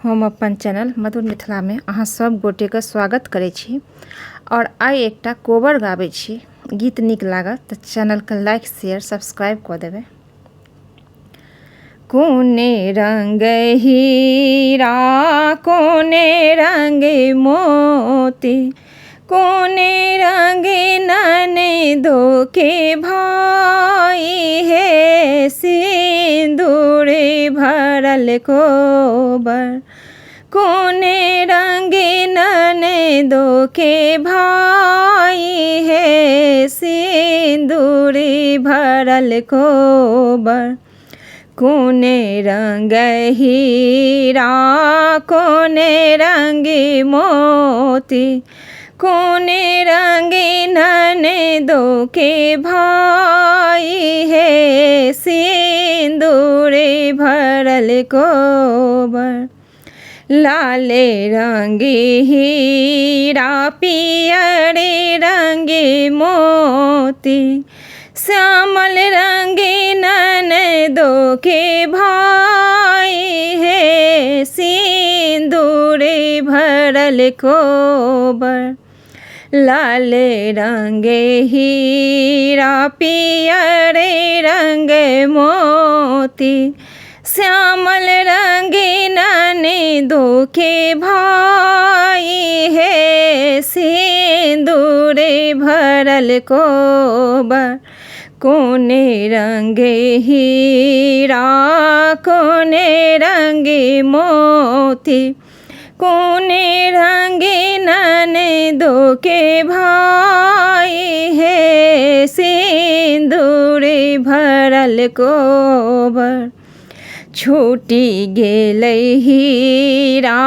हम अपन चैनल मधुर मिथिला में अहाँ सब गोटे के स्वागत करे छी और आइ एकटा कोबर गाबै छी। गीत नीक लागत तो चैनल के लाइक शेयर सब्सक्राइब कर देबे। कोने रंग हीरा कोने रंग मोती कोने रंग ननदो के भाई है सिंदूर भरल कोबर। कोने रंग ननदो के भाई है सिंदूर भरल कोबर। कोने रंग हीरा कोने रंग मोती कोने रंग ननदो के भाई है सिंदूर भरल कोबर। लाले रंग हीरा पियरे रंग मोती श्यामल रंग ननदो के भाई है सिंदूर भरल कोबर। लाल रंग हीरा पियरे रंग मोती श्यामल रंग ननदो के भाई है सिंदूर भरल कोबर। कोने रंग हीरा कोने रंग मोती कोने रंग ननदो के भाई है सिंदूर भरल कोबर। छूटी गेलै हीरा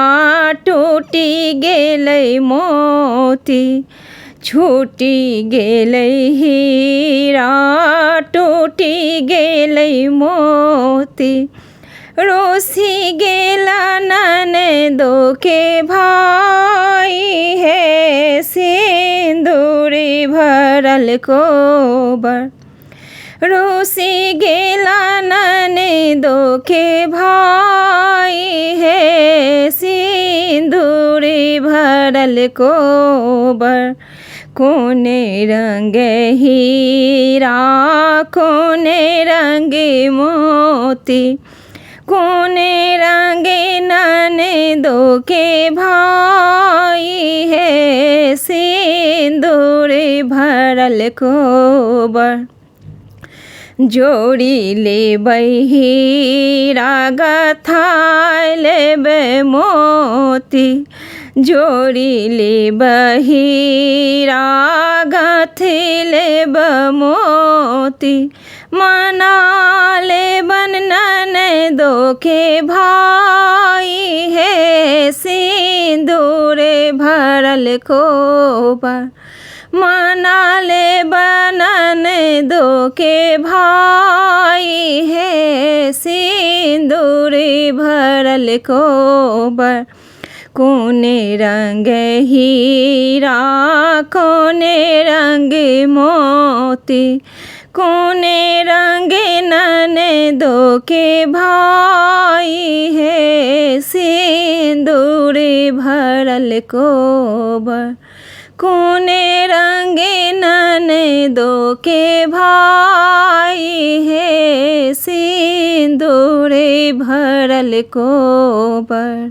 टूटी गेलै मोती छूटी गेलै हीरा टूटी गेलै मोती रोसी गेला ननदो के भाई है सिंदूर भरल कोबर। रोसी गेला ननदो के भाई है सिंदूर भरल कोबर। कोने रंग हीरा कोने रंग मोती कोने रंग ननदो के भाई है सिंदूर भरल कोबर। जोड़ी लेबै हीरा गथाय लेबै मोती जोड़ी लेबै हीरा गथी लेबै मोती मना लेबन ननदो के भाई है सिंदूर भरल कोबर। मना लेबन ननदो के भाई है सिंदूर भरल कोबर। कोने रंग हीरा कोने रंग मोती कोने रंग ननदो के भाई है सिंदूर भरल कोबर। कोने रंग ननदो के भाई है सिंदूर भरल कोबर।